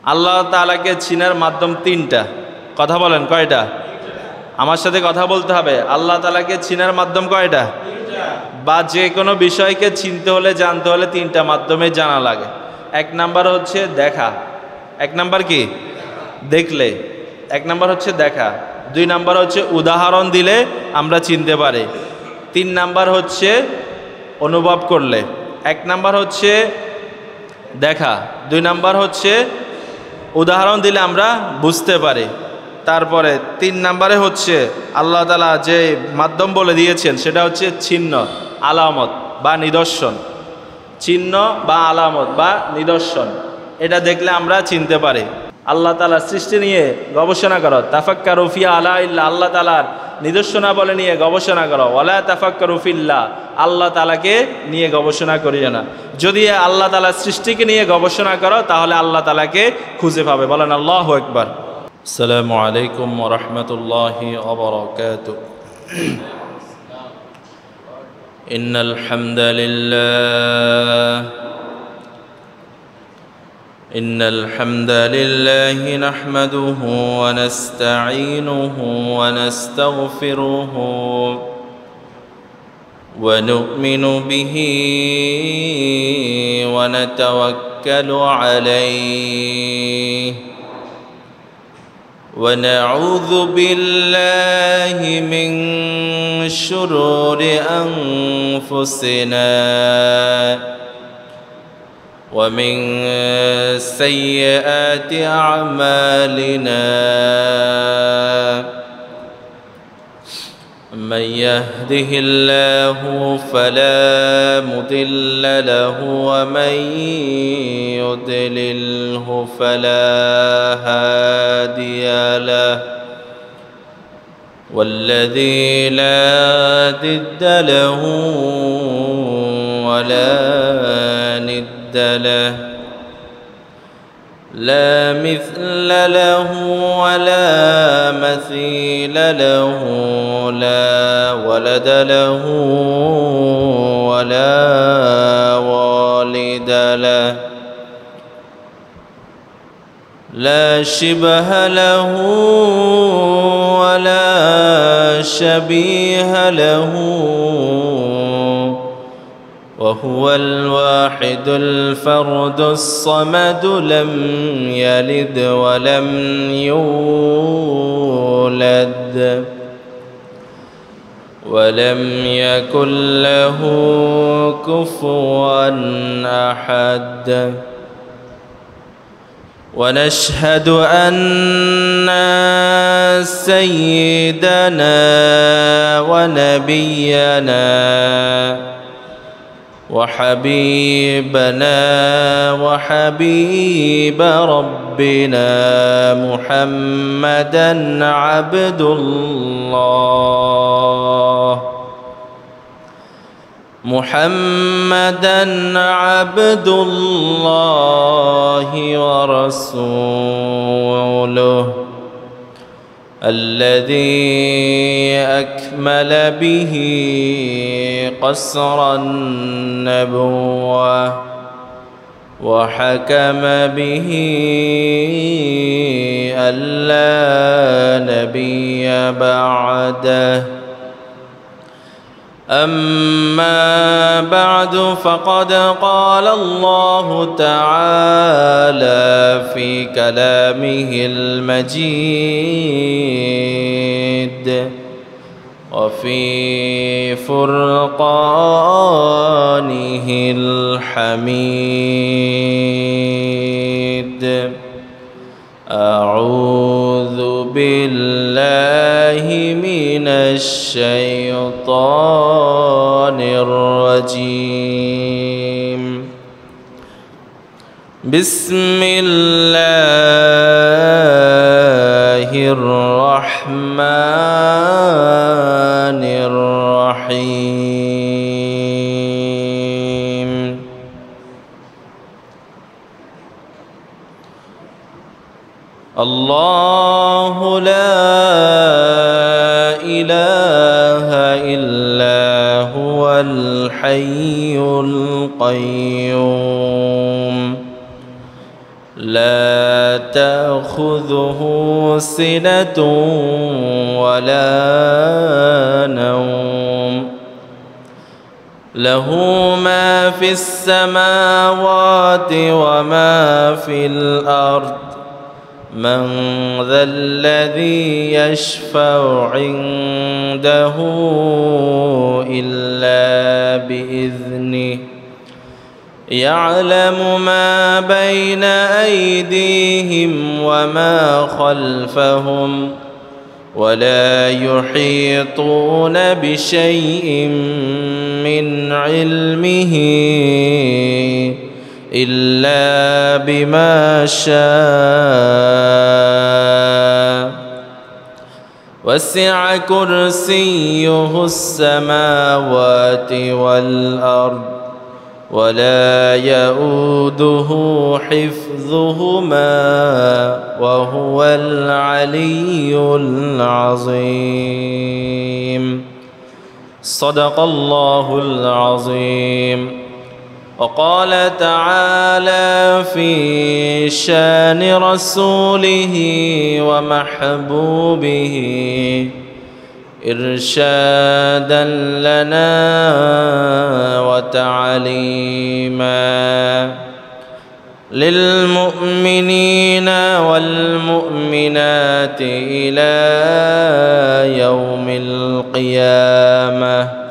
আল্লাহ তাআলাকে চিনার মাধ্যম তিনটা। কথা বলেন কয়টা? আমার সাথে কথা বলতে হবে। আল্লাহ তাআলাকে চিনার মাধ্যম কয়টা? বা যে কোনো বিষয়কে চিনতে হলে জানতে হলে তিনটা মাধ্যমে জানা লাগে। এক নাম্বার হচ্ছে দেখা। এক নাম্বার কি? দেখলে। এক নাম্বার হচ্ছে দেখা। দুই নাম্বার হচ্ছে উদাহরণ দিলে আমরা চিনতে পারি। তিন নাম্বার হচ্ছে অনুভব করলে। এক নাম্বার হচ্ছে দেখা, দুই নাম্বার হচ্ছে উদাহরণ দিলে আমরা বুঝতে পারি। তারপরে তিন নাম্বারে হচ্ছে আল্লাহ তাআলা যে মাধ্যম বলে দিয়েছেন সেটা হচ্ছে চিহ্ন, আলামত বা নিদর্শন। চিহ্ন বা আলামত বা নিদর্শন, এটা দেখলে আমরা চিনতে পারি। আল্লাহ তাআলার সৃষ্টি নিয়ে গবেষণা করো। তাফাক্কারু ফি আলাইল্লাহ, আল্লাহ তাআলার নিদর্শনাবলী নিয়ে গবেষণা করো। ওয়ালা তাফাক্কারু ফিল্লাহ, আল্লাহ তাআলাকে নিয়ে গবেষণা করিও না। যদি আল্লাহ তাআলার সৃষ্টিকে নিয়ে গবেষণা করো তাহলে আল্লাহ তাআলাকে খুঁজে পাবে। বলেন আল্লাহু আকবার। আসসালামু আলাইকুম ওয়া রাহমাতুল্লাহি ওয়া বারাকাতুহু। ইন্নাল হামদালিল্লাহ إن الحمد لله نحمده ونستعينه ونستغفره ونؤمن به ونتوكل عليه ونعوذ بالله من شرور أنفسنا ومن سيئات أعمالنا من يهده الله فلا مضل له ومن يضلله فلا هادي له والذي لا ضد له ولا ند له لا مثل له ولا مثيل له لا ولد له ولا والد له لا شبه له ولا شبيه له وهو الواحد الفرد الصمد لم يلد ولم يولد ولم يكن له كفوا أحد ونشهد أن سيدنا ونبينا وحبيبنا وحبيب ربنا محمدا عبد الله محمدا عبد الله ورسوله الذي أكمل به قصر النبوة وحكم به ألا نبي بعده أما بعد فقد قال الله تعالى في كلامه المجيد وفي فرقانه الحميد أعوذ بالله من الشيطان الرجيم بسم الله الرحمن الرحيم الله لا إله إلا هو الحي القيوم لا تأخذه سنة ولا نوم له ما في السماوات وما في الأرض من ذا الذي يشفع عنده إلا بإذنه يعلم ما بين أيديهم وما خلفهم ولا يحيطون بشيء من علمه إلا بما شاء وسع كرسيه السماوات والأرض ولا يؤوده حفظهما وهو العلي العظيم صدق الله العظيم. وقال تعالى في شان رسوله ومحبوبه إرشادا لنا وتعليما للمؤمنين والمؤمنات إلى يوم القيامة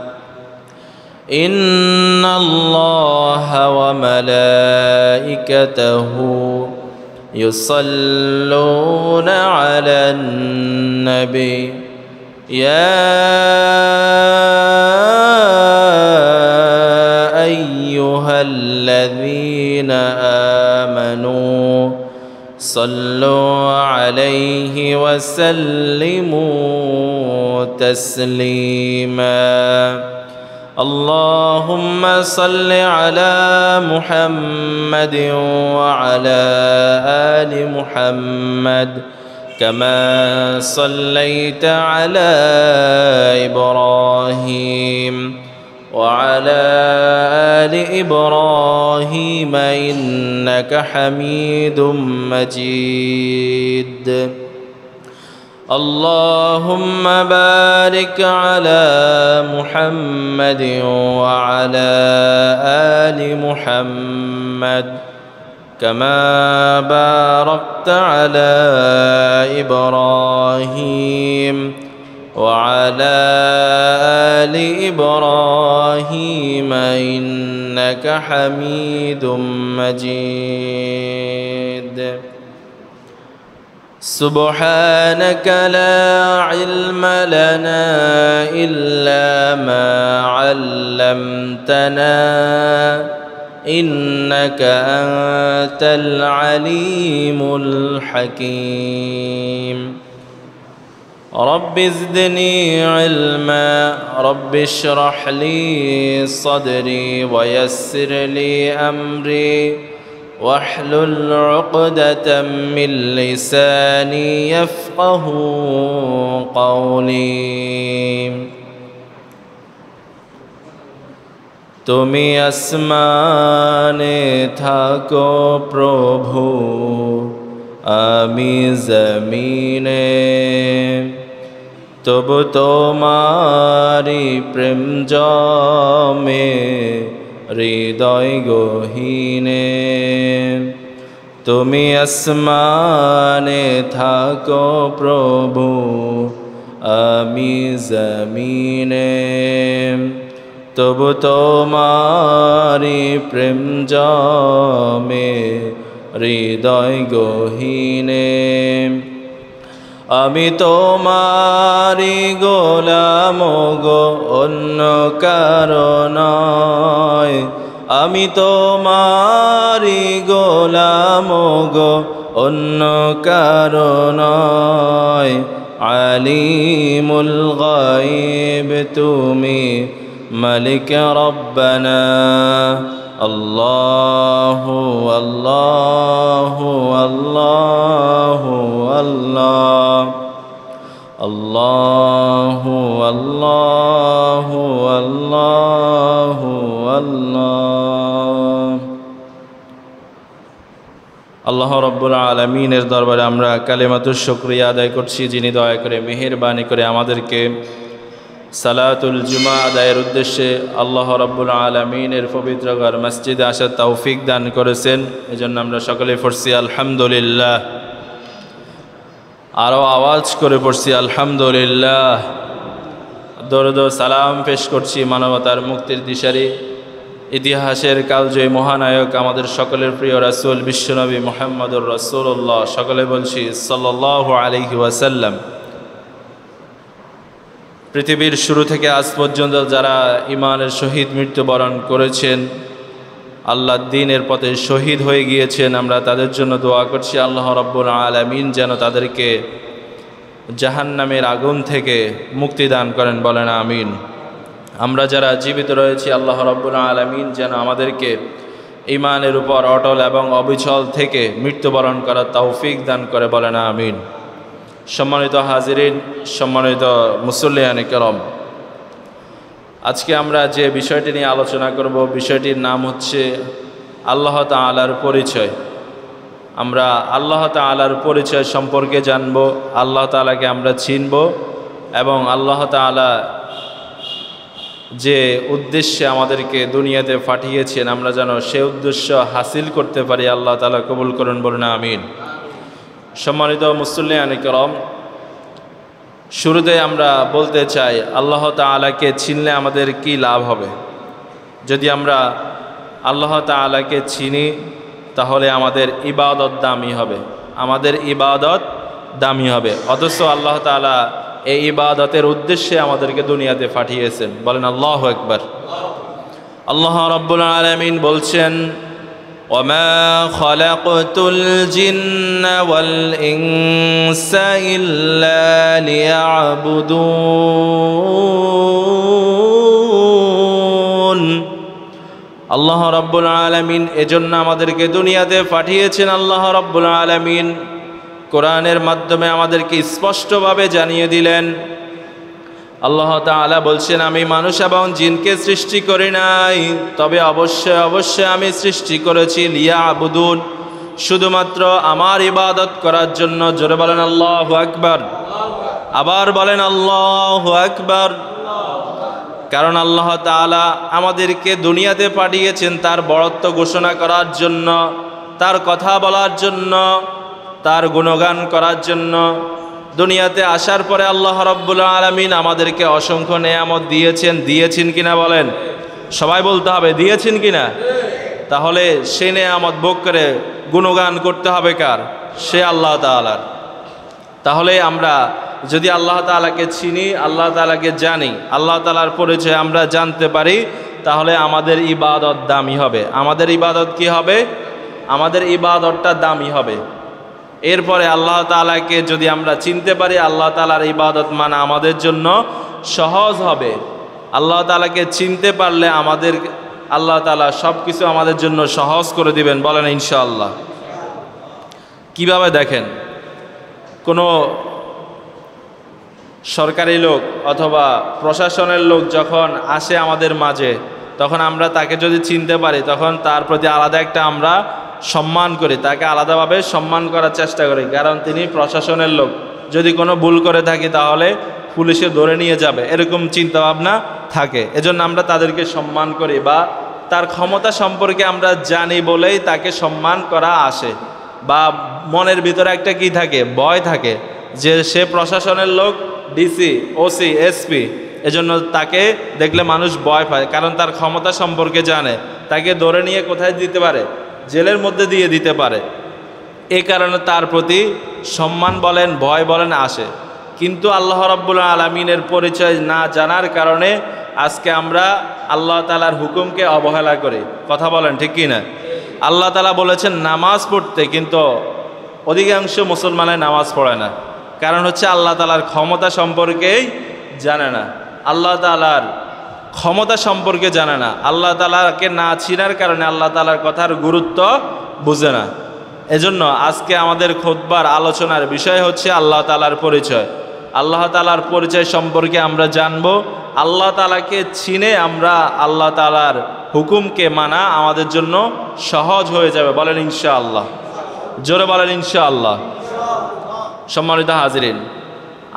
إن الله وملائكته يصلون على النبي يا أيها الذين آمنوا صلوا عليه وسلموا تسليما اللهم صل على محمد وعلى آل محمد كما صليت على إبراهيم وعلى آل إبراهيم إنك حميد مجيد اللهم بارك على محمد وعلى آل محمد كما باركت على إبراهيم وعلى آل إبراهيم إنك حميد مجيد سبحانك لا علم لنا إلا ما علمتنا إنك أنت العليم الحكيم رب زدني علما رب اشرح لي صدري ويسر لي أمري واحلل عقدة من لساني يفقه قولي তুমি আসমানে থাকো প্রভু আমি জমিনে তবু তোমারি প্রেম জমে হৃদয় গহীনে তুমি আসমানে থাকো প্রভু আমি জমিনে তবু তোমারি প্রেম জমে হৃদয় গহীনে আমি তোমারি গোলাম গো অন্য কারণ নয় আমি তোমারি গোলাম গো অন্য কারণ নয় আলিমুল গায়ব তুমি মালিক রব্বানা আল্লাহু আল্লাহু আল্লাহু আল্লাহ আল্লাহু আল্লাহু আল্লাহু আল্লাহ আল্লাহ রব্বুল আলামিনের দরবারে আমরা কালিমাতুশ শুকরিয়া আদায় করছি, যিনি দয়া করে মেহেরবানি করে আমাদেরকে সালাতুল জুমা আদায়ের উদ্দেশ্যে আল্লাহ রব্বুল আলামিনের পবিত্র ঘর মসজিদে আসার তৌফিক দান করেছেন। এজন্য আমরা সকলে পড়ছি আলহামদুলিল্লাহ, আরও আওয়াজ করে পড়ছি আলহামদুলিল্লাহ। দরুদ ও সালাম পেশ করছি মানবতার মুক্তির দিশারি, ইতিহাসের কালজয়ী মহানায়ক, আমাদের সকলের প্রিয় রাসূল বিশ্বনবী মুহাম্মদুর রাসূলুল্লাহ। সকলে বলছি সাল্লাল্লাহু আলাইহি ওয়াসাল্লাম। পৃথিবীর শুরু থেকে আজ পর্যন্ত যারা ঈমানের শহীদ মৃত্যুবরণ করেছেন, আল্লাহর দ্বীনের পথে শহীদ হয়ে গিয়েছেন, আমরা তাদের জন্য দোয়া করছি আল্লাহ রাব্বুল আলামিন যেন তাদেরকে জাহান্নামের আগুন থেকে মুক্তি দান করেন, বলেন আমিন। আমরা যারা জীবিত রয়েছি আল্লাহ রাব্বুল আলামিন যেন আমাদেরকে ঈমানের উপর অটল এবং অবিচল থেকে মৃত্যুবরণ করার তৌফিক দান করে, বলেন আমিন। সম্মানিত হাজিরিন, সম্মানিত মুসল্লিয়ানে কেরাম, আজকে আমরা যে বিষয়টি নিয়ে আলোচনা করব, বিষয়টির নাম হচ্ছে আল্লাহ তাআলার পরিচয়। আমরা আল্লাহ তাআলার পরিচয় সম্পর্কে জানব, আল্লাহ তাআলাকে আমরা চিনব এবং আল্লাহ তাআলা যে উদ্দেশ্যে আমাদেরকে দুনিয়াতে পাঠিয়েছেন আমরা যেন সে উদ্দেশ্য হাসিল করতে পারি। আল্লাহ তাআলা কবুল করুন, বলুন আমিন। সম্মানিত মুসল্লিয়ানে কেরাম, শুরুতে আমরা বলতে চাই আল্লাহ তাআলাকে চিনলে আমাদের কি লাভ হবে। যদি আমরা আল্লাহ তাআলাকে চিনি তাহলে আমাদের ইবাদত দামি হবে, আমাদের ইবাদত দামি হবে। অথচ আল্লাহ তাআলা এই ইবাদতের উদ্দেশ্যে আমাদেরকে দুনিয়াতে পাঠিয়েছেন, বলেন আল্লাহু আকবার। আল্লাহ রাব্বুল আলামিন বলছেন, ওয়ামা খালাকতুল জিন্না ওয়াল ইনসা ইল্লা লিয়াবুদুন। আল্লাহ রাব্বুল আলামিন এজন্য আমাদেরকে দুনিয়াতে পাঠিয়েছেন। আল্লাহ রাব্বুল আলামিন কোরআনের মাধ্যমে আমাদেরকে স্পষ্টভাবে জানিয়ে দিলেন। আল্লাহ তাআলা বলছেন, আমি মানুষ এবং জিনকে সৃষ্টি করি নাই, তবে অবশ্যই অবশ্যই আমি সৃষ্টি করেছি লিয়াবুদুন, শুধুমাত্র আমার ইবাদত করার জন্য। জোরে বলেন আল্লাহু আকবার, আবার বলেন আল্লাহু আকবার। কারণ আল্লাহ তাআলা আমাদেরকে দুনিয়াতে পাঠিয়েছেন তার বড়ত্ব ঘোষণা করার জন্য, তার কথা বলার জন্য, তার গুণগান করার জন্য। দুনিয়াতে আসার পরে আল্লাহ রাব্বুল আলামিন আমাদেরকে অসংখ্য নেয়ামত দিয়েছেন কিনা বলেন, সবাই বলতে হবে দিয়েছেন কিনা। তাহলে সেই নেয়ামত ভোগ করে গুণগান করতে হবে কার? সে আল্লাহ তাআলার। তাহলে আমরা যদি আল্লাহ তাআলাকে চিনি, আল্লাহ তাআলাকে জানি, আল্লাহ তাআলার পরিচয় আমরা জানতে পারি, তাহলে আমাদের ইবাদত দামি হবে। আমাদের ইবাদত কি হবে? আমাদের ইবাদতটা দামি হবে। এরপরে আল্লাহ তাআলাকে যদি আমরা চিনতে পারি, আল্লাহ তাআলার ইবাদত মানা আমাদের জন্য সহজ হবে। আল্লাহ তাআলাকে চিনতে পারলে আমাদের আল্লাহ তাআলা সব কিছু আমাদের জন্য সহজ করে দিবেন, বলেন ইনশাআল্লাহ। কিভাবে দেখেন, কোনো সরকারি লোক অথবা প্রশাসনের লোক যখন আসে আমাদের মাঝে, তখন আমরা তাকে যদি চিনতে পারি, তখন তার প্রতি আলাদা একটা আমরা সম্মান করি, তাকে আলাদাভাবে সম্মান করার চেষ্টা করি। কারণ তিনি প্রশাসনের লোক, যদি কোনো ভুল করে থাকি তাহলে পুলিশে ধরে নিয়ে যাবে, এরকম চিন্তাভাবনা থাকে। এজন্য আমরা তাদেরকে সম্মান করি, বা তার ক্ষমতা সম্পর্কে আমরা জানি বলেই তাকে সম্মান করা আসে, বা মনের ভিতরে একটা কি থাকে? ভয় থাকে যে সে প্রশাসনের লোক, ডিসি, ওসি, এসপি। এজন্য তাকে দেখলে মানুষ ভয় পায়, কারণ তার ক্ষমতা সম্পর্কে জানে। তাকে ধরে নিয়ে কোথায় দিতে পারে? জেলের মধ্যে দিয়ে দিতে পারে। এই কারণে তার প্রতি সম্মান বলেন, ভয় বলেন আসে। কিন্তু আল্লাহ রাব্বুল আলামিনের পরিচয় না জানার কারণে আজকে আমরা আল্লাহ তাআলার হুকুমকে অবহেলা করি। কথা বলেন ঠিক কি না? আল্লাহ তাআলা বলেছেন নামাজ পড়তে, কিন্তু অধিকাংশ মুসলমানের নামাজ পড়ে না। কারণ হচ্ছে আল্লাহ তাআলার ক্ষমতা সম্পর্কেই জানে না, আল্লাহ তাআলার ক্ষমতা সম্পর্কে জানে না। আল্লাহ তাআলাকে না চিনার কারণে আল্লাহ তাআলার কথার গুরুত্ব বুঝে না। এজন্য আজকে আমাদের খুতবার আলোচনার বিষয় হচ্ছে আল্লাহ তাআলার পরিচয়। আল্লাহ তাআলার পরিচয় সম্পর্কে আমরা জানব। আল্লাহ তাআলাকে চিনে আমরা আল্লাহ তাআলার হুকুমকে মানা আমাদের জন্য সহজ হয়ে যাবে, বলেন ইনশাআল্লাহ। জোরে বলেন ইনশাআল্লাহ। সম্মানিত হাজিরিন,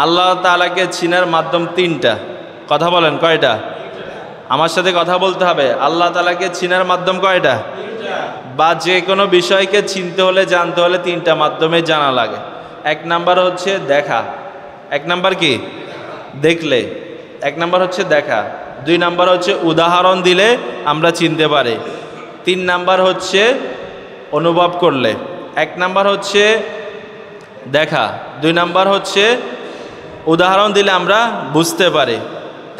আল্লাহ তাআলাকে চিনার মাধ্যম তিনটা। কথা বলেন কয়টা? আমার সাথে কথা বলতে হবে। আল্লাহ তাআলাকে চিনার মাধ্যম কয়টা? বা যে কোনো বিষয়কে চিনতে হলে জানতে হলে তিনটা মাধ্যমে জানা লাগে। এক নাম্বার হচ্ছে দেখা। এক নাম্বার কি? দেখলে। এক নাম্বার হচ্ছে দেখা। দুই নাম্বার হচ্ছে উদাহরণ দিলে আমরা চিনতে পারি। তিন নাম্বার হচ্ছে অনুভব করলে। এক নাম্বার হচ্ছে দেখা, দুই নাম্বার হচ্ছে উদাহরণ দিলে আমরা বুঝতে পারি।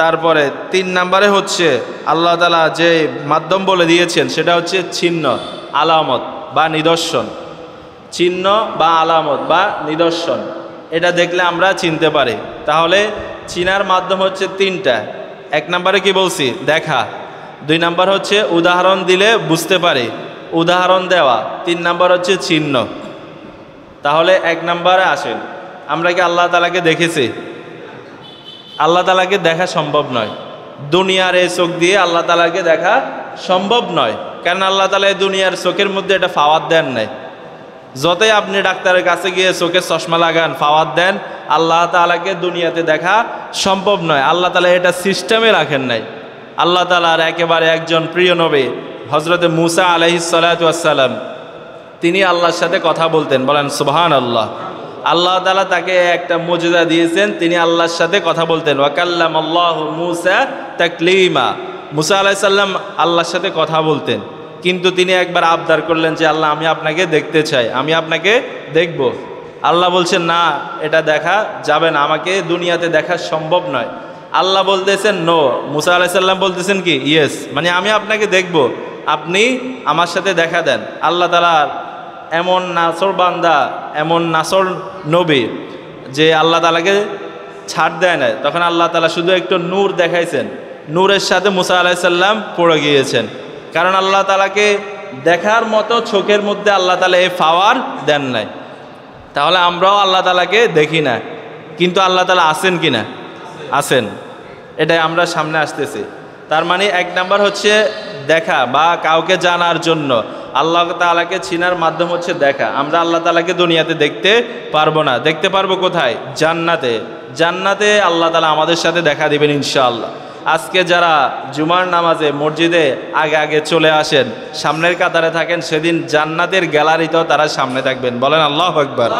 তারপরে তিন নাম্বারে হচ্ছে আল্লাহ তাআলা যে মাধ্যম বলে দিয়েছেন সেটা হচ্ছে চিহ্ন, আলামত বা নিদর্শন। চিহ্ন বা আলামত বা নিদর্শন, এটা দেখলে আমরা চিনতে পারি। তাহলে চিনার মাধ্যম হচ্ছে তিনটা। এক নাম্বারে কি বলছি? দেখা। দুই নাম্বার হচ্ছে উদাহরণ দিলে বুঝতে পারি, উদাহরণ দেওয়া। তিন নাম্বার হচ্ছে চিহ্ন। তাহলে এক নাম্বারে আসেন, আমরা কি আল্লাহ তাআলাকে দেখেছি? আল্লাহ তাআলাকে দেখা সম্ভব নয়। দুনিয়ার এই চোখ দিয়ে আল্লাহ তাআলাকে দেখা সম্ভব নয়, কারণ আল্লাহ তাআলা এই দুনিয়ার চোখের মধ্যে এটা পাওয়ার দেন নাই। যতই আপনি ডাক্তারের কাছে গিয়ে চোখের চশমা লাগান, পাওয়ার দেন, আল্লাহ তাআলাকে দুনিয়াতে দেখা সম্ভব নয়। আল্লাহ তাআলা এটা সিস্টেমে রাখেন নাই। আল্লাহ তাআলার একেবারে একজন প্রিয় নবী হযরতে মূসা আলাইহিস সালাতু ওয়াস সালাম, তিনি আল্লাহর সাথে কথা বলতেন। বলেন সুবহানাল্লাহ। আল্লাহ তাআলা তাকে একটা মুজিজা দিয়েছেন, তিনি আল্লাহর সাথে কথা বলতেন। ওয়া কাল্লামাল্লাহু মূসা তাকলিমা। মূসা আলাইহিস সালাম আল্লাহর সাথে কথা বলতেন, কিন্তু তিনি একবার আবদার করলেন যে আল্লাহ, আমি আপনাকে দেখতে চাই, আমি আপনাকে দেখব। আল্লাহ বলছেন না, এটা দেখা যাবে না, আমাকে দুনিয়াতে দেখা সম্ভব নয়। আল্লাহ বলতেছেন নো, মূসা আলাইহিস সালাম বলতেছেন কি ইয়েস, মানে আমি আপনাকে দেখব, আপনি আমার সাথে দেখা দেন। আল্লাহ তাআলা এমন নাসর বান্দা, এমন নাসর নবী যে আল্লাহ তাআলাকে ছাড় দেয় না। তখন আল্লাহ তাআলা শুধু একটু নূর দেখাইছেন, নূরের সাথে মূসা আলাইহিস সালাম পড়ে গিয়েছেন। কারণ আল্লাহ তাআলাকে দেখার মতো চোখের মধ্যে আল্লাহ তাআলা এই পাওয়ার দেন নাই। তাহলে আমরাও আল্লাহ তাআলাকে দেখি না, কিন্তু আল্লাহ তাআলা আছেন কি না? আছেন। এটাই আমরা সামনে আসতেছি। তার মানে এক নাম্বার হচ্ছে দেখা বা কাউকে জানার জন্য। আল্লাহ তাআলাকে চিনার মাধ্যম হচ্ছে দেখা। আমরা আল্লাহ তাআলাকে দুনিয়াতে দেখতে পারবো না। দেখতে পারবো কোথায়? জান্নাতে। জান্নাতে আল্লাহ তাআলা আমাদের সাথে দেখা দিবেন ইনশাআল্লাহ। আজকে যারা জুমার নামাজে মসজিদে আগে আগে চলে আসেন, সামনের কাতারে থাকেন, সেদিন জান্নাতের গ্যালারিতেও তারা সামনে থাকবেন। বলেন আল্লাহু আকবার।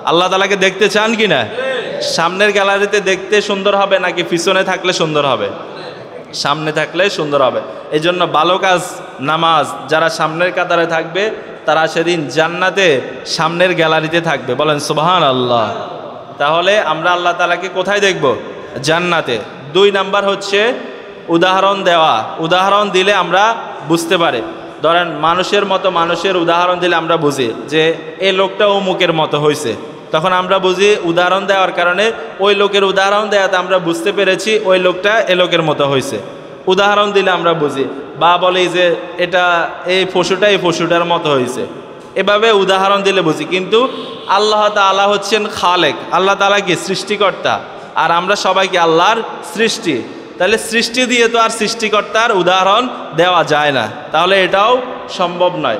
আল্লাহ তাআলাকে দেখতে চান কি না? সামনের গ্যালারিতে দেখতে সুন্দর হবে নাকি পিছনে থাকলে সুন্দর হবে? সামনে থাকলে সুন্দর হবে। এই জন্য ভালো কাজ, নামাজ যারা সামনের কাতারে থাকবে তারা সেদিন জান্নাতে সামনের গ্যালারিতে থাকবে। বলেন সুবহানাল্লাহ। তাহলে আমরা আল্লাহ তাআলাকে কোথায় দেখব? জান্নাতে। দুই নাম্বার হচ্ছে উদাহরণ দেওয়া। উদাহরণ দিলে আমরা বুঝতে পারি। ধরেন মানুষের মতো, মানুষের উদাহরণ দিলে আমরা বুঝি যে এই লোকটা অমুকের মতো হয়েছে, তখন আমরা বুঝি উদাহরণ দেওয়ার কারণে ওই লোকের উদাহরণ দেওয়াতে আমরা বুঝতে পেরেছি ওই লোকটা এ লোকের মতো হয়েছে। উদাহরণ দিলে আমরা বুঝি, বা বলি যে এটা এই পশুটা এই পশুটার মতো হয়েছে, এভাবে উদাহরণ দিলে বুঝি। কিন্তু আল্লাহ তাআলা হচ্ছেন খালেক, আল্লাহ তাআলা কি সৃষ্টিকর্তা, আর আমরা সবাইকে আল্লাহর সৃষ্টি। তাহলে সৃষ্টি দিয়ে তো আর সৃষ্টিকর্তার উদাহরণ দেওয়া যায় না, তাহলে এটাও সম্ভব নয়।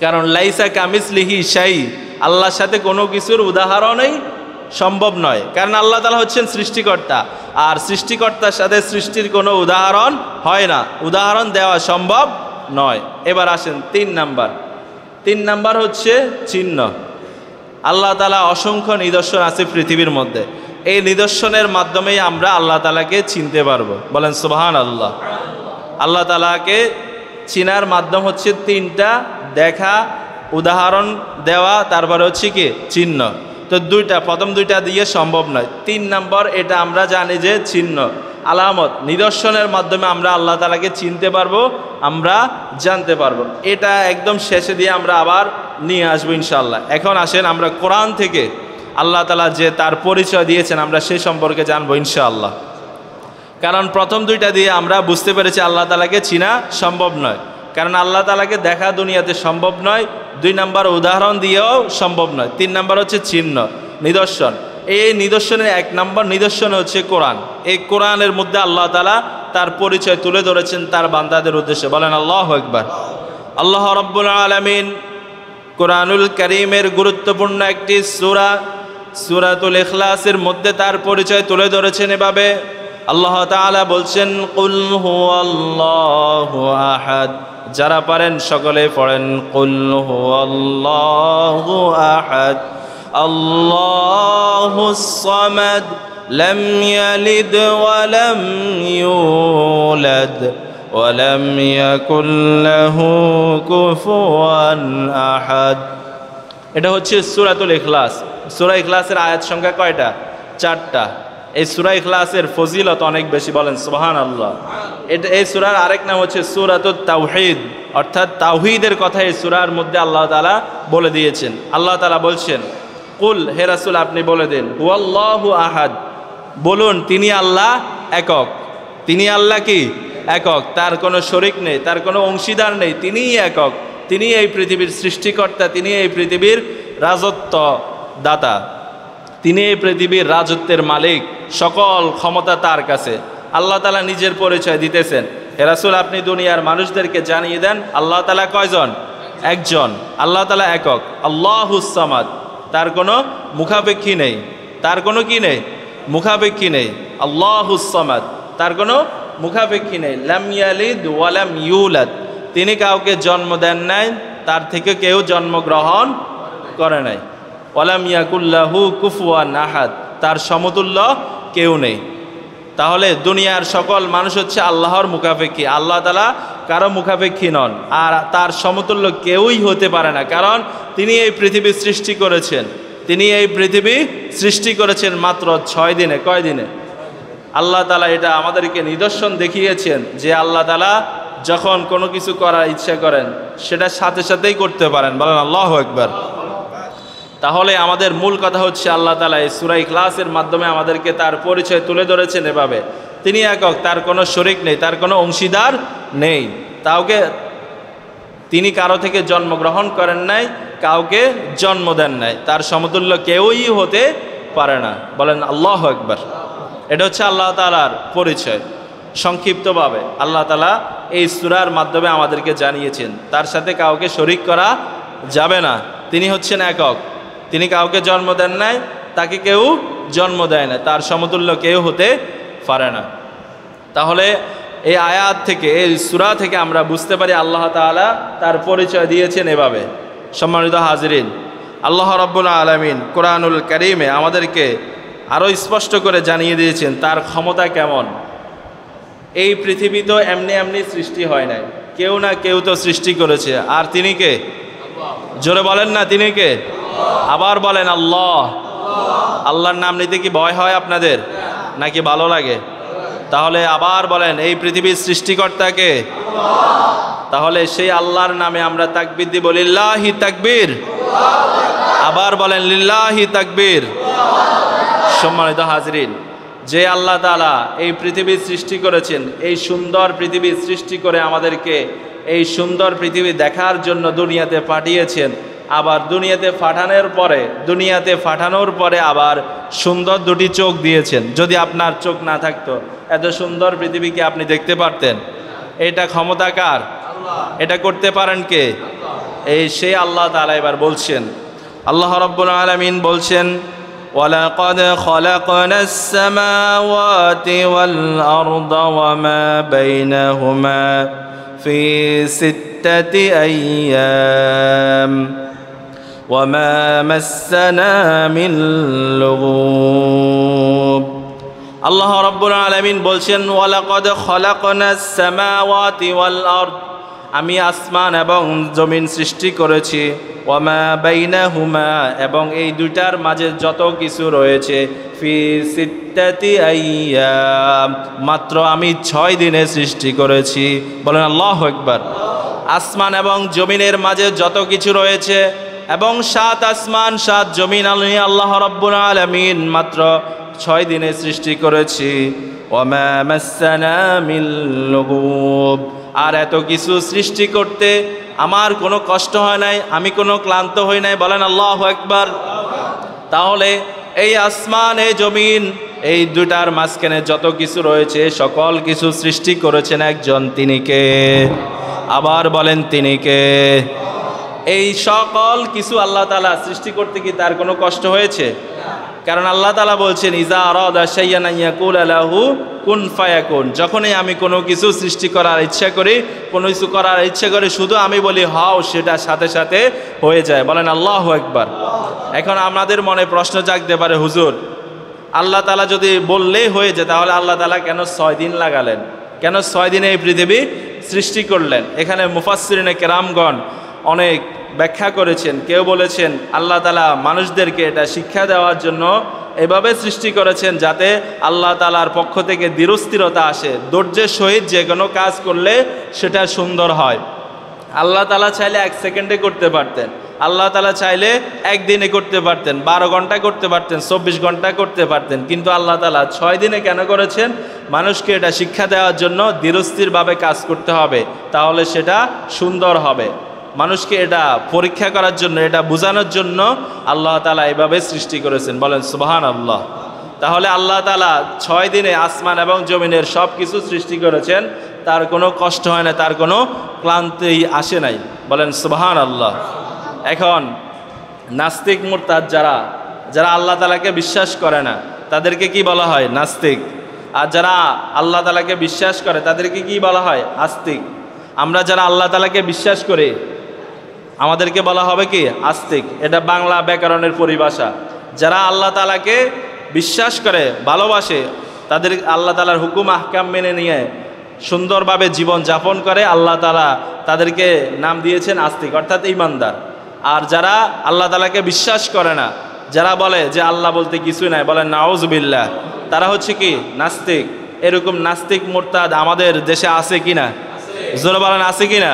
কারণ লাইসা কামিসলিহি শাই, আল্লাহর সাথে কোনো কিছুর উদাহরণই সম্ভব নয়। কারণ আল্লাহ তাআলা হচ্ছেন সৃষ্টিকর্তা, আর সৃষ্টিকর্তার সাথে সৃষ্টির কোনো উদাহরণ হয় না, উদাহরণ দেওয়া সম্ভব নয়। এবার আসেন তিন নাম্বার। তিন নাম্বার হচ্ছে চিহ্ন। আল্লাহ তাআলা অসংখ্য নিদর্শন আছে পৃথিবীর মধ্যে, এই নিদর্শনের মাধ্যমেই আমরা আল্লাহ তাআলাকে চিনতে পারবো। বলেন সুবহানাল্লাহ। আল্লাহ তাআলাকে চিনার মাধ্যম হচ্ছে তিনটা: দেখা, উদাহরণ দেওয়া, তারপরে হচ্ছে কি চিহ্ন। তো দুইটা, প্রথম দুইটা দিয়ে সম্ভব নয়। তিন নম্বর এটা আমরা জানি যে চিহ্ন, আলামত, নিদর্শনের মাধ্যমে আমরা আল্লাহ তাআলাকে চিনতে পারবো, আমরা জানতে পারবো। এটা একদম শেষে দিয়ে আমরা আবার নিয়ে আসবো ইনশাআল্লাহ। এখন আসেন আমরা কোরআন থেকে আল্লাহ তাআলা যে তার পরিচয় দিয়েছেন আমরা সে সম্পর্কে জানবো ইনশাআল্লাহ। কারণ প্রথম দুইটা দিয়ে আমরা বুঝতে পেরেছি আল্লাহ তাআলাকে চিনা সম্ভব নয়, কারণ আল্লাহ তাআলাকে দেখা দুনিয়াতে সম্ভব নয়। দুই নাম্বার উদাহরণ দিয়েও সম্ভব নয়। তিন নাম্বার হচ্ছে চিহ্ন, নিদর্শন। এই নিদর্শনের এক নম্বর নিদর্শন হচ্ছে কোরআন। এই কোরআনের মধ্যে আল্লাহ তাআলা তার পরিচয় তুলে ধরেছেন তার বান্দাদের উদ্দেশ্যে। বলেন আল্লাহু আকবার। আল্লাহ রাব্বুল আলামিন কোরআনুল কারীমের গুরুত্বপূর্ণ একটি সূরা সূরাতুল ইখলাসের মধ্যে তার পরিচয় তুলে ধরেছেন এভাবে, আল্লাহ তাআলা বলছেন কুল হুয়াল্লাহু আহাদ। যারা পারেন সকলে পড়েন কুল হুয়াল্লাহু আহাদ আল্লাহুস সামাদ লাম ইয়ালিদ ওয়া লাম ইউলাদ ওয়া লাম ইয়াকুল লাহু কুফুয়ান আহাদ। এটা হচ্ছে সূরাতুল ইখলাস। সূরা ইখলাসের আয়াত সংখ্যা কয়টা? 4টা। এই সূরা ইখলাসের ফজিলত অনেক বেশি, বলেন সুবহানাল্লাহ। এই সূরার আরেক নাম হচ্ছে সূরাতুত তাওহীদ, অর্থাৎ তাওহীদের কথা এই সূরার মধ্যে আল্লাহ তাআলা বলে দিয়েছেন। আল্লাহ তাআলা বলছেন কুল, হে রাসূল আপনি বলে দিন, হুয়াল্লাহু আহাদ, বলুন তিনি আল্লাহ একক। তিনি আল্লাহ কি? একক, তার কোনো শরীক নেই, তার কোনো অংশীদার নেই, তিনিই একক। তিনি এই পৃথিবীর সৃষ্টিকর্তা, তিনি এই পৃথিবীর রাজত্ব দাতা, তিনি এই পৃথিবীর রাজত্বের মালিক, সকল ক্ষমতা তার কাছে। আল্লাহ তাআলা নিজের পরিচয় দিতেছেন, হে রাসূল আপনি দুনিয়ার মানুষদেরকে জানিয়ে দেন আল্লাহ তাআলা কয়জন? একজন। আল্লাহ তাআলা একক, আল্লাহুস সামাদ, তার কোনো মুখাপেক্ষী নেই, তার কোনো কি নেই? মুখাপেক্ষী নেই। আল্লাহুস সামাদ, তার কোনো মুখাপেক্ষী নেই। লাম ইয়ালিদ ওয়া লাম ইউলাদ, তিনি কাউকে জন্ম দেন নাই, তার থেকে কেউ জন্মগ্রহণ করে নাই। ওয়া লাম ইয়াকুল লাহু কুফুয়ান আহাদ, তার সমতুল্য কেউ নেই। তাহলে দুনিয়ার সকল মানুষ হচ্ছে আল্লাহর মুখাপেক্ষী, আল্লাহ তাআলা কারো মুখাপেক্ষী নন, আর তার সমতুল্য কেউই হতে পারে না, কারণ তিনি এই পৃথিবী সৃষ্টি করেছেন। তিনি এই পৃথিবী সৃষ্টি করেছেন মাত্র 6 দিনে। কয় দিনে? আল্লাহ তাআলা এটা আমাদেরকে নিদর্শন দেখিয়েছেন যে আল্লাহ তাআলা যখন কোনো কিছু করার ইচ্ছা করেন সেটা সাথে সাথেই করতে পারেন, বলেন আল্লাহু আকবার। তাহলে আমাদের মূল কথা হচ্ছে আল্লাহ তাআলা এই সূরা ইখলাসের মাধ্যমে আমাদেরকে তার পরিচয় তুলে ধরেছেন এভাবে, তিনি একক, তার কোনো শরীক নেই, তার কোনো অংশীদার নেই, তিনি কারো থেকে জন্মগ্রহণ করেন নাই, কাউকে জন্ম দেন নাই, তার সমতুল্য কেউই হতে পারে না, বলেন আল্লাহু আকবার। এটা হচ্ছে আল্লাহ তাআলার পরিচয়। সংক্ষিপ্তভাবে আল্লাহ তাআলা এই সূরার মাধ্যমে আমাদেরকে জানিয়েছেন তার সাথে কাউকে শরীক করা যাবে না, তিনি হচ্ছেন একক, তিনি কাউকে জন্ম দেন নাই, তাকে কেউ জন্ম দেয় না, তার সমতুল্য কেউ হতে পারে না। তাহলে এই আয়াত থেকে, এই সূরা থেকে আমরা বুঝতে পারি আল্লাহ তাআলা তার পরিচয় দিয়েছেন এভাবে। সম্মানিত হাজিরিন, আল্লাহ রাব্বুল আলামিন কোরআনুল কারীমে আমাদেরকে আরও স্পষ্ট করে জানিয়ে দিয়েছেন তার ক্ষমতা কেমন। এই পৃথিবী তো এমনি এমনি সৃষ্টি হয় নাই, কেউ না কেউ তো সৃষ্টি করেছে, আর তিনি কে? জোরে বলেন না, তিনি কে? আবার বলেন আল্লাহ। আল্লাহর নাম নিতে কি ভয় হয় আপনাদের, নাকি ভালো লাগে? তাহলে আবার বলেন এই পৃথিবীর সৃষ্টিকর্তাকে। তাহলে সেই আল্লাহর নামে আমরা তাকবীর দিব, লিল্লাহি তাকবীর। আবার বলেন লিল্লাহি তাকবীর। সম্মানিত হাজরিন, যে আল্লাহ তাআলা এই পৃথিবীর সৃষ্টি করেছেন, এই সুন্দর পৃথিবীর সৃষ্টি করে আমাদেরকে এই সুন্দর পৃথিবী দেখার জন্য দুনিয়াতে পাঠিয়েছেন, আবার দুনিয়াতে পাঠানোর পরে আবার সুন্দর দুটি চোখ দিয়েছেন। যদি আপনার চোখ না থাকতো এত সুন্দর পৃথিবীকে আপনি দেখতে পারতেন? এটা ক্ষমতা কার? এটা করতে পারেন কে? এই সেই আল্লাহ তাআলা এবার বলছেন, আল্লাহ রাব্বুল আলামিন বলছেন, ওয়ালাকাদ খালাকনাস সামাওয়াতি ওয়াল আরদা ওয়া মা বাইনাহুমা ফি সিত্তাতি আইয়াম ওয়া মা মাসসানা মিন লুগুব। আল্লাহ রাব্বুল আলামিন বলছেন, ওয়ালাকাদ খালাকনাস সামাওয়াতি ওয়াল আরদ, আমি আসমান এবং জমিন সৃষ্টি করেছি, ওয়া মা বাইনাহুমা, এবং এই দুইটার মাঝে যত কিছু রয়েছে, ফি সিত্তাতি আইয়াম, মাত্র আমি 6 দিনে সৃষ্টি করেছি, বলেন আল্লাহু আকবার। আসমান এবং জমিনের মাঝে যত কিছু রয়েছে এবং 7 আসমান 7 জমিন আমি আল্লাহ রাব্বুল আলামিন মাত্র 6 দিনে সৃষ্টি করেছি। ওয়া মা মাসসানা মিন লুগুব, আর এত কিছু সৃষ্টি করতে আমার কোনো কষ্ট হয় নাই, আমি কোনো ক্লান্ত হই নাই, বলেন আল্লাহু আকবার। তাহলে এই আসমান, এই জমিন, এই দুটার মাঝখানে যত কিছু রয়েছে সকল কিছু সৃষ্টি করেছেন একজন, তিনি কে? আবার বলেন তিনি কে? এই সকল কিছু আল্লাহ তাআলা সৃষ্টি করতে কি তার কোনো কষ্ট হয়েছে? কারণ আল্লাহ তাআলা বলছেন ইজা আরাদা শাইয়ান ইয়াকুলা লাহু কুন ফায়াকুন, যখনই আমি কোনো কিছু সৃষ্টি করার ইচ্ছা করি, কোনো কিছু করার ইচ্ছা করি, শুধু আমি বলি হও, সেটা সাথে সাথে হয়ে যায়। বলেন আল্লাহু আকবার। এখন আমাদের মনে প্রশ্ন জাগতে পারে, হুজুর আল্লাহ তাআলা যদি বললেই হয়ে যায়, তাহলে আল্লাহ তাআলা কেন 6 দিন লাগালেন? কেন 6 দিনে এই পৃথিবী সৃষ্টি করলেন? এখানে মুফাসসিরিনে কেরামগণ অনেক ব্যাখ্যা করেছেন। কেউ বলেছেন আল্লাহ তাআলা মানুষদেরকে এটা শিক্ষা দেওয়ার জন্য এভাবে সৃষ্টি করেছেন যাতে আল্লাহ তাআলার পক্ষ থেকে দৃঢ়স্থিরতা আসে, ধৈর্যের সহিত যে কোনো কাজ করলে সেটা সুন্দর হয়। আল্লাহ তাআলা চাইলে 1 সেকেন্ডে করতে পারতেন, আল্লাহ তাআলা চাইলে 1 দিনে করতে পারতেন, 12 ঘন্টা করতে পারতেন, 24 ঘন্টা করতে পারতেন, কিন্তু আল্লাহ তাআলা 6 দিনে কেন করেছেন? মানুষকে এটা শিক্ষা দেওয়ার জন্য দৃঢ়স্থিরভাবে কাজ করতে হবে, তাহলে সেটা সুন্দর হবে। মানুষকে এটা পরীক্ষা করার জন্য, এটা বোঝানোর জন্য আল্লাহ তাআলা এভাবে সৃষ্টি করেছেন। বলেন সুবহানাল্লাহ। তাহলে আল্লাহ তাআলা 6 দিনে আসমান এবং জমিনের সব কিছু সৃষ্টি করেছেন, তার কোনো কষ্ট হয় না, তার কোনো ক্লান্তি আসে নাই। বলেন সুবহানাল্লাহ। এখন নাস্তিক মুরতাদ যারা আল্লাহ তাআলাকে বিশ্বাস করে না, তাদেরকে কি বলা হয়? নাস্তিক। আর যারা আল্লাহ তাআলাকে বিশ্বাস করে তাদেরকে কি বলা হয়? আস্তিক। আমরা যারা আল্লাহ তাআলাকে বিশ্বাস করি আমাদেরকে বলা হবে কি? আস্তিক। এটা বাংলা ব্যাকরণের পরিভাষা। যারা আল্লাহ তাআলাকে বিশ্বাস করে, ভালোবাসে, তাদের আল্লাহ তাআলার হুকুম আহকাম মেনে নিয়ে সুন্দরভাবে জীবন যাপন করে, আল্লাহ তাআলা তাদেরকে নাম দিয়েছেন আস্তিক, অর্থাৎ ঈমানদার। আর যারা আল্লাহ তাআলাকে বিশ্বাস করে না, যারা বলে যে আল্লাহ বলতে কিছুই নাই, বলেন নাউজুবিল্লাহ, তারা হচ্ছে কি? নাস্তিক। এরকম নাস্তিক মুরতাদ আমাদের দেশে আছে কিনা? জোরে বলেন আছে কিনা?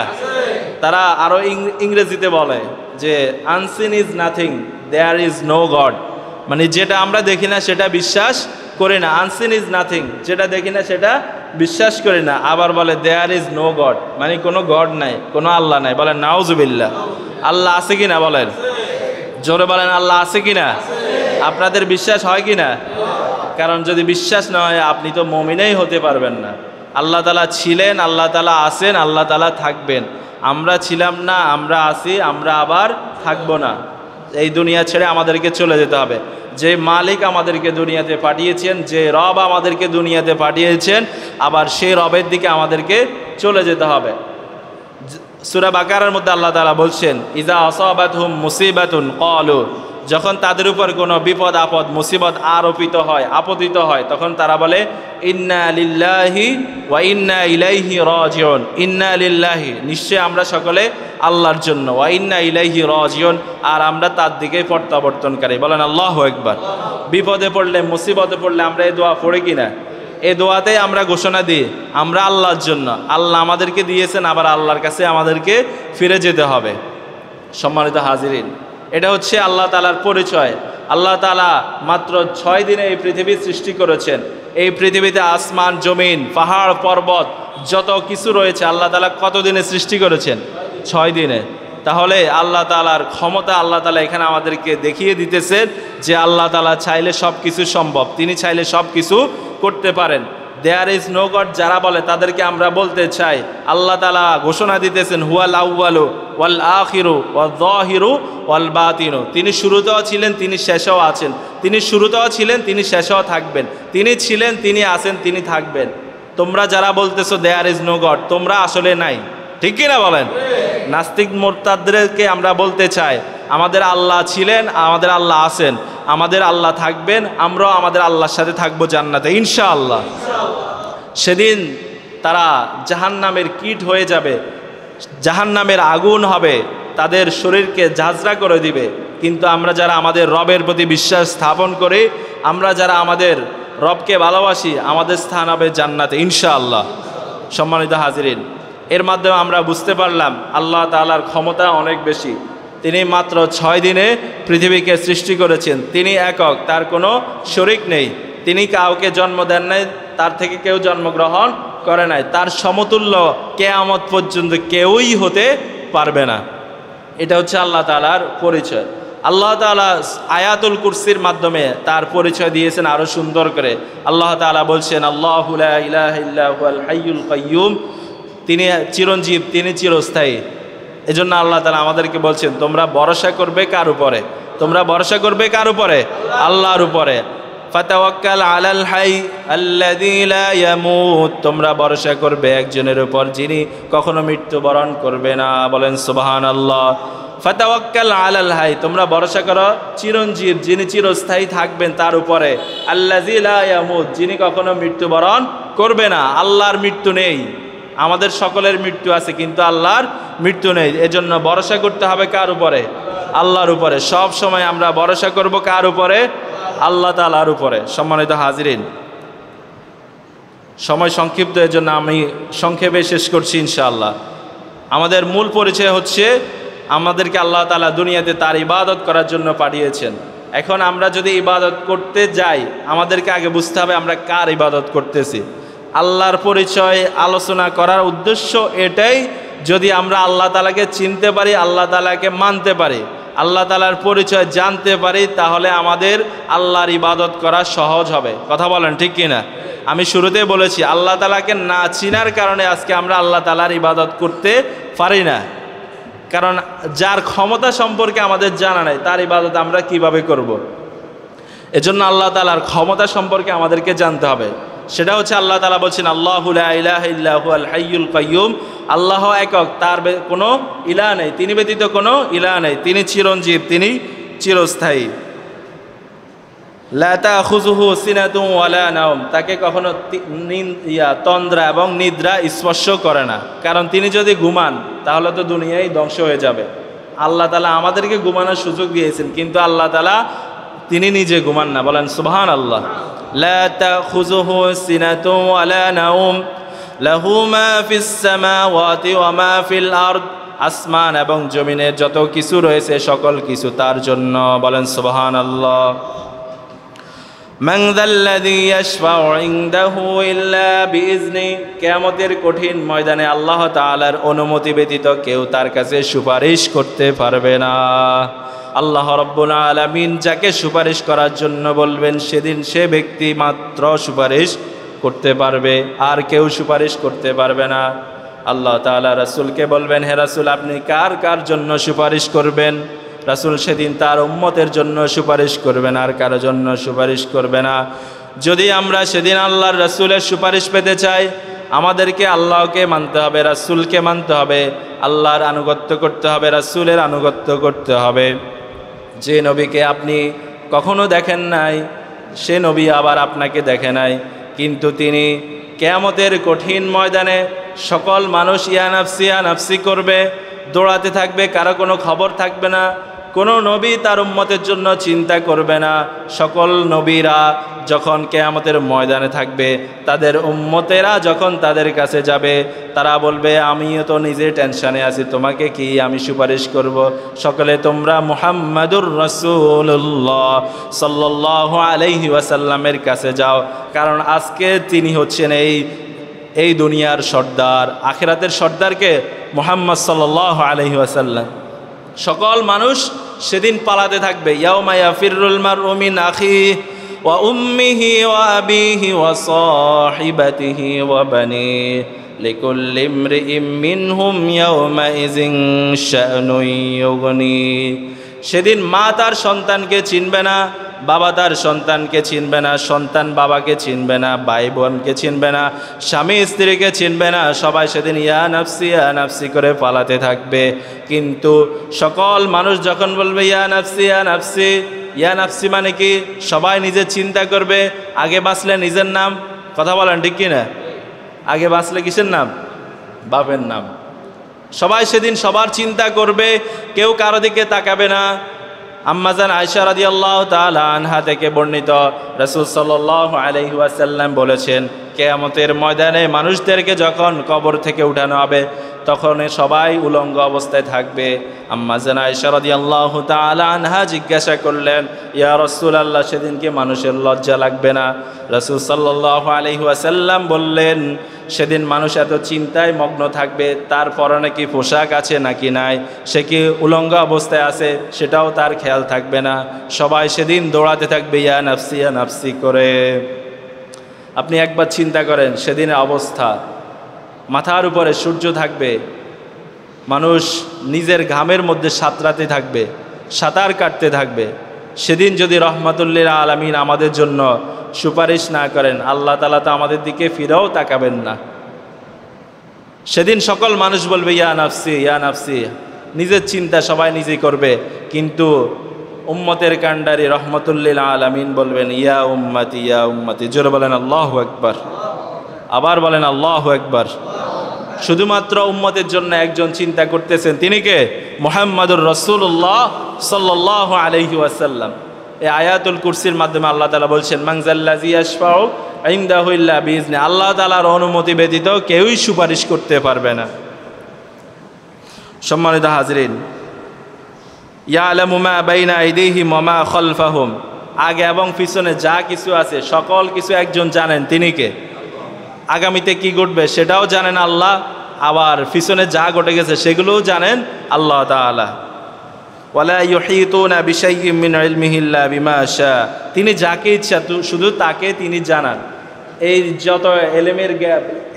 তারা আরো ইংরেজিতে বলে যে unseen is nothing, there is no God. মানে যেটা আমরা দেখি না সেটা বিশ্বাস করি না। আনসিন ইজ নাথিং, যেটা দেখি না সেটা বিশ্বাস করি না। আবার বলে দেয়ার ইজ নো গড, মানে কোনো গড নাই, কোনো আল্লাহ নাই। বলেন নাউজুবিল্লাহ। আল্লাহ আছে কিনা? বলেন জোরে বলেন আল্লাহ আছে কিনা? আপনাদের বিশ্বাস হয় কিনা? কারণ যদি বিশ্বাস না হয় আপনি তো মুমিনই হতে পারবেন না। আল্লাহ তাআলা ছিলেন, আল্লাহ তাআলা আছেন, আল্লাহ তাআলা থাকবেন। আমরা ছিলাম না, আমরা আছি, আমরা আবার থাকবো না। এই দুনিয়া ছেড়ে আমাদেরকে চলে যেতে হবে। যে মালিক আমাদেরকে দুনিয়াতে পাঠিয়েছেন, যে রব আমাদেরকে দুনিয়াতে পাঠিয়েছেন, আবার সেই রবের দিকে আমাদেরকে চলে যেতে হবে। সূরা বাকারার মধ্যে আল্লাহ তাআলা বলছেন ইজা আসাবাতহুম মুসিবাতুন ক্বালু, যখন তাদের উপর কোনো বিপদ আপদ মুসিবত আরোপিত হয়, আপতিত হয়, তখন তারা বলে ইন্না লিল্লাহি ওয়া ইন্না ইলাইহি রাজিউন। ইন্না লিল্লাহি, নিশ্চয় আমরা সকলে আল্লাহর জন্য, ওয়া ইন্না ইলাইহি রাজিউন, আর আমরা তার দিকেই প্রত্যাবর্তনকারী। বলেন আল্লাহু আকবার। বিপদে পড়লে, মুসিবতে পড়লে আমরা এই দোয়া পড়ি কিনা? এই দোয়াতেই আমরা ঘোষণা দিই আমরা আল্লাহর জন্য, আল্লাহ আমাদেরকে দিয়েছেন, আবার আল্লাহর কাছে আমাদেরকে ফিরে যেতে হবে। সম্মানিত হাজিরিন, এটা হচ্ছে আল্লাহ তাআলার পরিচয়। আল্লাহ তাআলা মাত্র 6 দিনে এই পৃথিবী সৃষ্টি করেছেন। এই পৃথিবীতে আসমান, জমিন, পাহাড়, পর্বত যত কিছু রয়েছে আল্লাহ তাআলা কত দিনে সৃষ্টি করেছেন? 6 দিনে। তাহলে আল্লাহ তাআলার ক্ষমতা, আল্লাহ তাআলা এখানে আমাদেরকে দেখিয়ে দিতেছেন যে আল্লাহ তাআলা চাইলে সব কিছু সম্ভব, তিনি চাইলে সব কিছু করতে পারেন। দেয়ার ইজ নো গড যারা বলে তাদেরকে আমরা বলতে চাই আল্লাহ তাআলা ঘোষণা দিতেছেন হুয়াল আউয়ালু ওয়াল আখিরু ওয়াল যাহিরু ওয়াল বাতিনু। তিনি শুরুতেও ছিলেন, তিনি শেষেও আছেন। তিনি শুরুতেও ছিলেন, তিনি শেষেও থাকবেন। তিনি ছিলেন, তিনি আছেন, তিনি থাকবেন। তোমরা যারা বলতেছো দেয়ার ইজ নো গড, তোমরা আসলে নাই, ঠিক কিনা বলেন? নাস্তিক মুরতাদদেরকে আমরা বলতে চাই আমাদের আল্লাহ ছিলেন, আমাদের আল্লাহ আছেন, আমাদের আল্লাহ থাকবেন, আমরাও আমাদের আল্লাহর সাথে থাকবো জান্নাতে ইনশাআল্লাহ। সেদিন তারা জাহান্নামের কীট হয়ে যাবে, জাহান্নামের আগুন হবে, তাদের শরীরকে ঝাঁঝরা করে দিবে। কিন্তু আমরা যারা আমাদের রবের প্রতি বিশ্বাস স্থাপন করি, আমরা যারা আমাদের রবকে ভালোবাসি, আমাদের স্থান হবে জান্নাতে ইনশাআল্লাহ। সম্মানিত হাজিরিন, এর মাধ্যমে আমরা বুঝতে পারলাম আল্লাহ তাআলার ক্ষমতা অনেক বেশি। তিনি মাত্র 6 দিনে পৃথিবীকে সৃষ্টি করেছেন। তিনি একক, তার কোনো শরিক নেই। তিনি কাউকে জন্ম দেন নাই, তার থেকে কেউ জন্মগ্রহণ করে নাই। তার সমতুল্য কিয়ামত পর্যন্ত কেউই হতে পারবে না। এটা হচ্ছে আল্লাহ তাআলার পরিচয়। আল্লাহ তাআলা আয়াতুল কুরসির মাধ্যমে তার পরিচয় দিয়েছেন আরো সুন্দর করে। আল্লাহ তাআলা বলছেন আল্লাহু লা ইলাহা ইল্লা হুয়াল হাইয়ুল কাইয়্যুম, তিনি চিরঞ্জীব, তিনি চিরস্থায়ী। এজন্য আল্লাহ তাআলা আমাদেরকে বলছেন তোমরা ভরসা করবে কার উপরে? তোমরা ভরসা করবে কার উপরে? আল্লাহর উপরে। ফাতাওয়াক্কাল আলাল হাই আল্লাযী লা ইয়ামুত, তোমরা ভরসা করবে একজনের উপর যিনি কখনো মৃত্যুবরণ করবে না। বলেন সুবহানাল্লাহ। ফাতাওয়াক্কাল আলাল হাই, তোমরা ভরসা করো চিরঞ্জীব যিনি চিরস্থায়ী থাকবেন তার উপরে। আল্লাযী লা ইয়ামুত, যিনি কখনো মৃত্যুবরণ করবে না। আল্লাহর মৃত্যু নেই, আমাদের সকলের মৃত্যু আছে কিন্তু আল্লাহর মৃত্যু নেই। এজন্য ভরসা করতে হবে কার উপরে? আল্লাহর উপরে। সব সময় আমরা ভরসা করব কার উপরে? আল্লাহ তাআলার উপরে। সম্মানিত হাজিরিন, সময় সংক্ষিপ্ত, এজন্য আমি সংক্ষেপে শেষ করছি ইনশাআল্লাহ। আমাদের মূল পরিচয় হচ্ছে আমাদেরকে আল্লাহ তাআলা দুনিয়াতে তার ইবাদত করার জন্য পাঠিয়েছেন। এখন আমরা যদি ইবাদত করতে যাই আমাদেরকে আগে বুঝতে হবে আমরা কার ইবাদত করতেছি। আল্লাহর পরিচয় আলোচনা করার উদ্দেশ্য এটাই, যদি আমরা আল্লাহ তাআলাকে চিনতে পারি, আল্লাহ তাআলাকে মানতে পারি, আল্লাহ তাআলার পরিচয় জানতে পারি, তাহলে আমাদের আল্লাহর ইবাদত করা সহজ হবে। কথা বলেন ঠিক কিনা? আমি শুরুতেই বলেছি আল্লাহ তাআলাকে না চিনার কারণে আজকে আমরা আল্লাহ তাআলার ইবাদত করতে পারি না। কারণ যার ক্ষমতা সম্পর্কে আমাদের জানা নাই তার ইবাদত আমরা কিভাবে করব। এজন্য আল্লাহ তাআলার ক্ষমতা সম্পর্কে আমাদেরকে জানতে হবে। সেটা হচ্ছে আল্লাহ তাআলা বলছেন আল্লাহু লা ইলাহা ইল্লা হুয়াল হাইয়ুল কাইয়্যুম, আল্লাহ একক, তার কোনো ইলাহ নেই, তিনি ব্যতীত কোনো ইলাহ নেই, তিনি চিরঞ্জীব, তিনি চিরস্থায়ী। লা তাখুযুহু সিনাতুন ওয়ালা নাওম, তাকে কখনো তন্দ্রা এবং নিদ্রা স্পর্শ করে না। কারণ তিনি যদি ঘুমান তাহলে তো দুনিয়াই ধ্বংস হয়ে যাবে। আল্লাহ তাআলা আমাদেরকে ঘুমানোর সুযোগ দিয়েছেন কিন্তু আল্লাহ তাআলা তিনি নিজে ঘুমান না। বলেন সুবহানাল্লাহ। লা তাখুযুহু সিনাতুন ওয়ালা নাওম লাহু মা ফিস সামাওয়াতি ওয়া মা ফিল আরদ, আসমান এবং জমিনে যত কিছু রয়েছে সকল কিছু তার জন্য। বলেন সুবহানাল্লাহ। মান যাল্লাযী ইয়াশফাউ ইনদাহু ইল্লা বিইজনি, কিয়ামতের কঠিন ময়দানে আল্লাহ তাআলার অনুমতি ব্যতীত কেউ তার কাছে সুপারিশ করতে পারবে না। আল্লাহ রাব্বুল আলামিন যাকে সুপারিশ করার জন্য বলবেন সেদিন সে ব্যক্তি মাত্র সুপারিশ করতে পারবে, আর কেউ সুপারিশ করতে পারবে না। আল্লাহ তাআলা রাসূলকে বলবেন হে রাসূল আপনি কার কার জন্য সুপারিশ করবেন? রাসূল সেদিন তার উম্মতের জন্য সুপারিশ করবেন, আর কারো জন্য সুপারিশ করবে না। যদি আমরা সেদিন আল্লাহর রাসূলের সুপারিশ পেতে চাই আমাদেরকে আল্লাহকে মানতে হবে, রাসূলকে মানতে হবে, আল্লাহর আনুগত্য করতে হবে, রাসূলের আনুগত্য করতে হবে। যে নবীকে আপনি কখনো দেখেন নাই সে নবী আবার আপনাকে দেখে নাই, কিন্তু তিনি কিয়ামতের কঠিন ময়দানে সকল মানুষ ইয়া নাফসি করবে, দৌড়াতে থাকবে, কারো কোনো খবর থাকবে না, কোনো নবী তার উম্মতের জন্য চিন্তা করবে না। সকল নবীরা যখন কিয়ামতের ময়দানে থাকবে তাদের উম্মতেরা যখন তাদের কাছে যাবে তারা বলবে আমিও তো নিজে টেনশনে আছি, তোমাকে কি আমি সুপারিশ করব? সকলে তোমরা মুহাম্মাদুর রাসূলুল্লাহ সাল্লাল্লাহু আলাইহি ওয়াসাল্লামের কাছে যাও, কারণ আজকে তিনি হচ্ছেন এই দুনিয়ার সর্দার, আখিরাতের সর্দারকে মুহাম্মদ সাল্লাল্লাহু আলাইহি ওয়াসাল্লাম। সকল মানুষ সেদিন পালাতে থাকবে। ইয়াউমা ইয়াফিরুল মারউ মিন আখিহি ওয়া উম্মিহি ওয়া আবিহি ওয়া সাহিবাতিহি ওয়া বানিহি লিকুল্লি ইমরিইম মিনহুম ইয়াউমা ইযিন শা'নুন ইউগনি। সেদিন মা তার সন্তানকে চিনবে না, বাবা তার সন্তানকে চিনবে না, সন্তান বাবাকে চিনবে না, ভাই বোনকে চিনবে না, স্বামী স্ত্রীকে চিনবে না। সবাই সেদিন ইয়া নাফসি করে পালাতে থাকবে। কিন্তু সকল মানুষ যখন বলবে ইয়া নাফসি মানে কি? সবাই নিজের চিন্তা করবে। আগে বাঁচলে নিজের নাম, কথা বলেন ঠিক কিনা? আগে বাঁচলে কিসের নাম? বাপের নাম। সবাই সেদিন সবার চিন্তা করবে, কেউ কারো দিকে তাকাবে না। আম্মাজান আয়েশা রাদিয়াল্লাহু তাআলা আনহা থেকে বর্ণিত রাসূল সাল্লাল্লাহু আলাইহি ওয়াসাল্লাম বলেছেন কিয়ামতের ময়দানে মানুষদেরকে যখন কবর থেকে উঠানো হবে তখন সবাই উলঙ্গ অবস্থায় থাকবে। আম্মাজান আয়েশা রাদিয়াল্লাহু তাআলা আনহা জিজ্ঞাসা করলেন ইয়া রাসূলুল্লাহ সেদিন কি মানুষের লজ্জা লাগবে না? রাসূল সাল্লাল্লাহু আলাইহি ওয়াসাল্লাম বললেন সেদিন মানুষ এত চিন্তায় মগ্ন থাকবে তার পরনে কি পোশাক আছে নাকি নাই, সে কি উলঙ্গ অবস্থায় আছে সেটাও তার খেয়াল থাকবে না। সবাই সেদিন দৌড়াতে থাকবে ইয়া নাফসি করে। আপনি একবার চিন্তা করেন সেদিনের অবস্থা, মাথার উপরে সূর্য থাকবে, মানুষ নিজের ঘামের মধ্যে সাঁতরাতে থাকবে, সাঁতার কাটতে থাকবে। সেদিন যদি রহমাতুল্লিল আলামিন আমাদের জন্য সুপারিশ না করেন, আল্লাহ তাআলা তো আমাদের দিকে ফিরেও তাকাবেন না। সেদিন সকল মানুষ বলবে ইয়া নাফসি ইয়া নাফসি, নিজের চিন্তা সবাই নিজেই করবে, কিন্তু উম্মতের কাণ্ডারি রহমাতুল্লিল আলামিন বলবেন ইয়া উম্মতি ইয়া উম্মতি। জোরে বলেন আল্লাহু আকবার, আবার বলেন আল্লাহু আকবার। শুধুমাত্র উম্মতের জন্য একজন চিন্তা করতেছেন, তিনি কে? মুহাম্মাদুর রাসূলুল্লাহ সাল্লাল্লাহু আলাইহি ওয়াসাল্লাম। এই আয়াতুল কুরসির মাধ্যমে আল্লাহ তাআলা বলছেন মানজাল্লাযী ইয়াশফাউ ইনদাহু ইল্লা বিইজনি, আল্লাহ তাআলার অনুমতি ব্যতীত কেউই সুপারিশ করতে পারবে না। সম্মানিত হাজরিন, ইয়ালামু মা বাইনা আইদিহিম ওয়া মা খালফাহুম, আগে এবং পিছনে যা কিছু আছে সকল কিছু একজন জানেন, তিনি কে? আগামীতে কি ঘটবে সেটাও জানেন আল্লাহ, আবার পিছনে যা ঘটে গেছে সেগুলোও জানেন আল্লাহ তাআলা। ওয়ালা ইউহিতুনা বিশাইইম মিন ইলমিহি ইল্লা বিমা শা, তিনি যাকে ইচ্ছা শুধু তাকে তিনি জানান। এই যত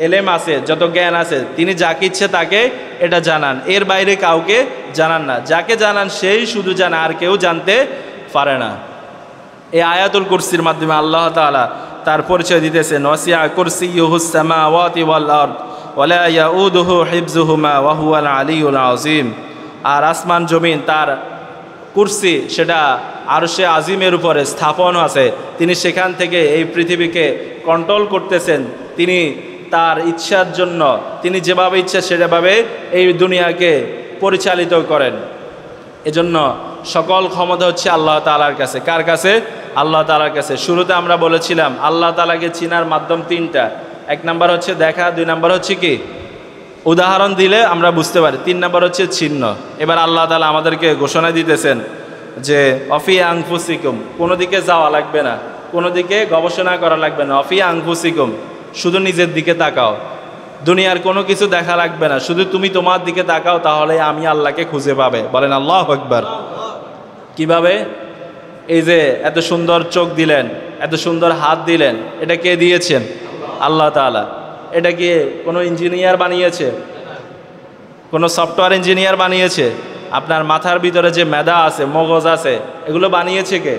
এলেম আছে, যত জ্ঞান আছে, তিনি যাকে ইচ্ছে তাকে এটা জানান, এর বাইরে কাউকে জানান না। যাকে জানান সেই শুধু জানে, আর কেউ জানতে পারে না। এই আয়াতুল কুরসির মাধ্যমে আল্লাহ তাআলা তার পরিচয় দিতেছেন ওয়াসিআ কুরসিয়ুহুস সামাওয়াতি ওয়াল আরদ ওয়ালা ইয়াউদুহু হিফযুহুমা ওয়া হুয়াল আলিয়্যুল আযীম। আর আসমান জমিন তার কুরসি সেটা আরশে আজিমের উপরে স্থাপন আছে, তিনি সেখান থেকে এই পৃথিবীকে কন্ট্রোল করতেছেন। তিনি তার ইচ্ছার জন্য তিনি যেভাবে ইচ্ছা সেভাবে এই দুনিয়াকে পরিচালিত করেন। এজন্য সকল ক্ষমতা হচ্ছে আল্লাহ তাআলার কাছে। কার কাছে? আল্লাহ তাআলার কাছে। শুরুতে আমরা বলেছিলাম আল্লাহ তাআলাকে চিনার মাধ্যম তিনটা। এক নাম্বার হচ্ছে দেখা, দুই নাম্বার হচ্ছে কি উদাহরণ দিলে আমরা বুঝতে পারি, তিন নাম্বার হচ্ছে চিহ্ন। এবার আল্লাহ তাআলা আমাদেরকে ঘোষণা দিতেছেন যে অফি আনফুসিকুম, কোনো দিকে যাওয়া লাগবে না, কোনো দিকে গবেষণা করা লাগবে না। অফি আনফুসিকুম, শুধু নিজের দিকে তাকাও, দুনিয়ার কোনো কিছু দেখা লাগবে না, শুধু তুমি তোমার দিকে তাকাও, তাহলে আমি আল্লাহকে খুঁজে পাবে। বলেন আল্লাহু আকবার। কিভাবে? এই যে এত সুন্দর চোখ দিলেন, এত সুন্দর হাত দিলেন, এটা কে দিয়েছেন? আল্লাহ তাআলা। এটা কি কোনো ইঞ্জিনিয়ার বানিয়েছে? কোনো সফটওয়্যার ইঞ্জিনিয়ার বানিয়েছে? আপনার মাথার ভিতরে যে মেধা আছে, মগজ আছে, এগুলো বানিয়েছে কে?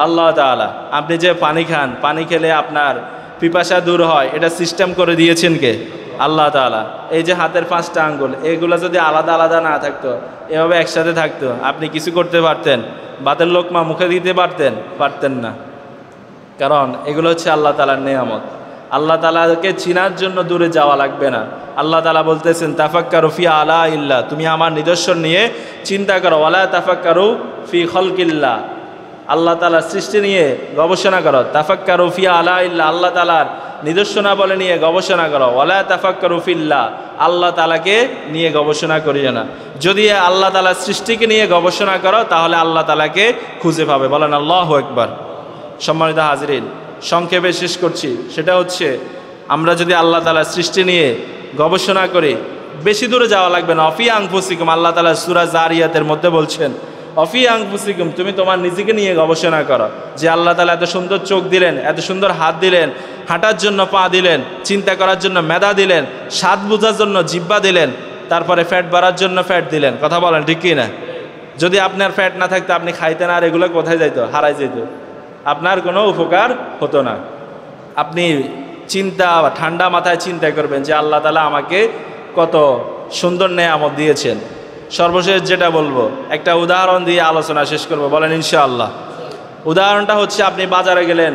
আল্লাহ তাআলা। আপনি যে পানি খান, পানি খেলে আপনার পিপাসা দূর হয়, এটা সিস্টেম করে দিয়েছেন কে? আল্লাহ তাআলা। এই যে হাতের 5টা আঙ্গুল, এগুলো যদি আলাদা আলাদা না থাকতো, এভাবে একসাথে থাকতো, আপনি কিছু করতে পারতেন? ভাতের লোকমা মুখে দিতে পারতেন? পারতেন না। কারণ এগুলো হচ্ছে আল্লাহ তাআলার নেয়ামত। আল্লাহ তাআলাকে চিনার জন্য দূরে যাওয়া লাগবে না। আল্লাহ তাআলা বলতেছেন তাফাক্কারু ফি আলা ইল্লাহ, তুমি আমার নিদর্শন নিয়ে চিন্তা করো। ওয়ালা তাফাক্কারু ফি খালকিল্লাহ, আল্লাহ তাআলার সৃষ্টি নিয়ে গবেষণা করো। তাফাক্কারু ফি আলা ইল্লাহ, আল্লাহ তাআলার নিদর্শনাবলী নিয়ে গবেষণা করো। ওয়ালা তাফাক্কারু ফিল্লাহ, আল্লাহ তাআলাকে নিয়ে গবেষণা করিও না। যদি আল্লাহ তাআলার সৃষ্টিকে নিয়ে গবেষণা করো তাহলে আল্লাহ তাআলাকে খুঁজে পাবে। বলেন আল্লাহু আকবার। সম্মানিত হাজরিন, সংক্ষেপে শেষ করছি, সেটা হচ্ছে আমরা যদি আল্লাহ তাআলার সৃষ্টি নিয়ে গবেষণা করি, বেশি দূরে যাওয়া লাগবে না। অফি আনফুসিকুম, আল্লাহ তাআলা সূরা জারিয়াতের মধ্যে বলছেন অফি আনফুসিকুম, তুমি তোমার নিজেকে নিয়ে গবেষণা করো যে আল্লাহ তাআলা এত সুন্দর চোখ দিলেন, এত সুন্দর হাত দিলেন, হাঁটার জন্য পা দিলেন, চিন্তা করার জন্য মেধা দিলেন, স্বাদ বোঝার জন্য জিহ্বা দিলেন, তারপরে ফ্যাট বাড়ার জন্য ফ্যাট দিলেন। কথা বলেন ঠিক কি না? যদি আপনার ফ্যাট না থাকতো, আপনি খাইতেন, আর এগুলো কোথায় যাইতো? হারাই যেত, আপনার কোনো উপকার হতো না। আপনি চিন্তা, ঠান্ডা মাথায় চিন্তা করবেন যে আল্লাহ তাআলা আমাকে কত সুন্দর নেয়ামত দিয়েছেন। সর্বশেষ যেটা বলবো, একটা উদাহরণ দিয়ে আলোচনা শেষ করব। বলেন ইনশাআল্লাহ। উদাহরণটা হচ্ছে আপনি বাজারে গেলেন,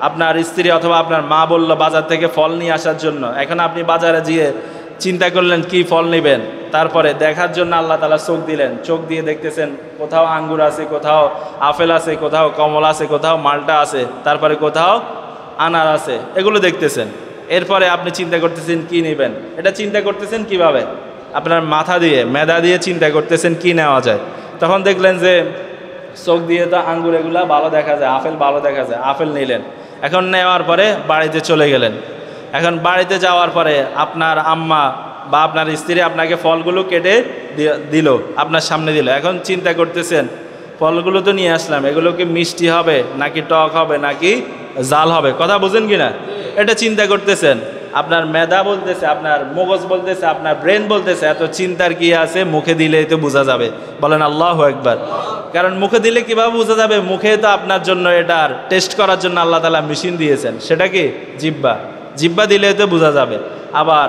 আপনার স্ত্রী অথবা আপনার মা বলল বাজার থেকে ফল নিয়ে আসার জন্য। এখন আপনি বাজারে গিয়ে চিন্তা করলেন কি ফল নেবেন, তারপরে দেখার জন্য আল্লাহ তাআলা চোখ দিলেন। চোখ দিয়ে দেখতেছেন কোথাও আঙ্গুর আছে, কোথাও আপেল আছে, কোথাও কমলা আছে, কোথাও মালটা আছে, তারপরে কোথাও আনার আছে, এগুলো দেখতেছেন। এরপরে আপনি চিন্তা করতেছেন কি নেবেন। এটা চিন্তা করতেছেন কিভাবে? আপনার মাথা দিয়ে, মেধা দিয়ে চিন্তা করতেছেন কি নেওয়া যায়। তখন দেখলেন যে চোখ দিয়ে তো আঙ্গুর এগুলা ভালো দেখা যায়, আপেল ভালো দেখা যায়, আপেল নিলেন। এখন নেওয়ার পরে বাড়িতে চলে গেলেন। এখন বাড়িতে যাওয়ার পরে আপনার আম্মা বা আপনার স্ত্রী আপনাকে ফলগুলো কেটে দিল, আপনার সামনে দিল। এখন চিন্তা করতেছেন ফলগুলো তো নিয়ে আসলাম, এগুলো কি মিষ্টি হবে নাকি টক হবে নাকি জাল হবে? কথা বুঝেন কি না? এটা চিন্তা করতেছেন। আপনার মেধা বলতেছে, আপনার মগজ বলতেছে, আপনার ব্রেন বলতেছে এত চিন্তার কি আছে, মুখে দিলেই তো বোঝা যাবে। বলেন আল্লাহু আকবার। কারণ মুখে দিলে কিভাবে বোঝা যাবে? মুখে তো আপনার জন্য এটার টেস্ট করার জন্য আল্লাহ তাআলা মেশিন দিয়েছেন, সেটা কি জিহ্বা। জিহ্বা দিলেই তো বোঝা যাবে। আবার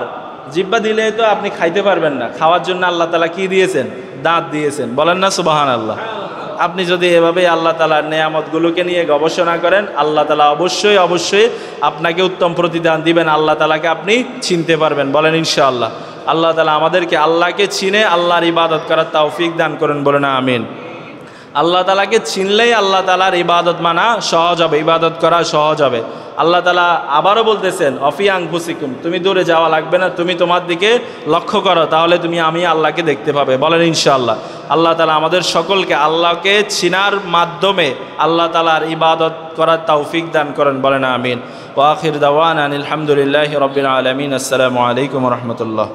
জিহ্বা দিলেই তো আপনি খাইতে পারবেন না, খাওয়ার জন্য আল্লাহ তাআলা কি দিয়েছেন? দাঁত দিয়েছেন। বলেন না সুবহানাল্লাহ। আপনি যদি এভাবে আল্লাহ তাআলার নেয়ামতগুলোকে নিয়ে গবেষণা করেন, আল্লাহ তাআলা অবশ্যই অবশ্যই আপনাকে উত্তম প্রতিদান দিবেন, আল্লাহ তাআলাকে আপনি চিনতে পারবেন। বলেন ইনশাআল্লাহ। আল্লাহ তাআলা আমাদেরকে আল্লাহকে চিনে আল্লাহর ইবাদত করার তৌফিক দান করেন, বলেন আমিন। আল্লাহ তাআলাকে চিনলেই আল্লাহ তাআলার ইবাদত মানা সহজ হবে, ইবাদত করা সহজ হবে। আল্লাহ তাআলা আবারও বলতেছেন অফি আনফুসিকুম, তুমি দূরে যাওয়া লাগবে না, তুমি তোমার দিকে লক্ষ্য করো, তাহলে তুমি আমি আল্লাহকে দেখতে পাবে। বলেন ইনশাআল্লাহ। আল্লাহ তাআলা আমাদের সকলকে আল্লাহকে চিনার মাধ্যমে আল্লাহ তাআলার ইবাদত করার তৌফিক দান করেন, বলেন আমিন। ওয়া আখির দাওয়ানা আনিল হামদুলিল্লাহি রাব্বিল আলামিন। আসসালামু আলাইকুম ওয়া রাহমাতুল্লাহ।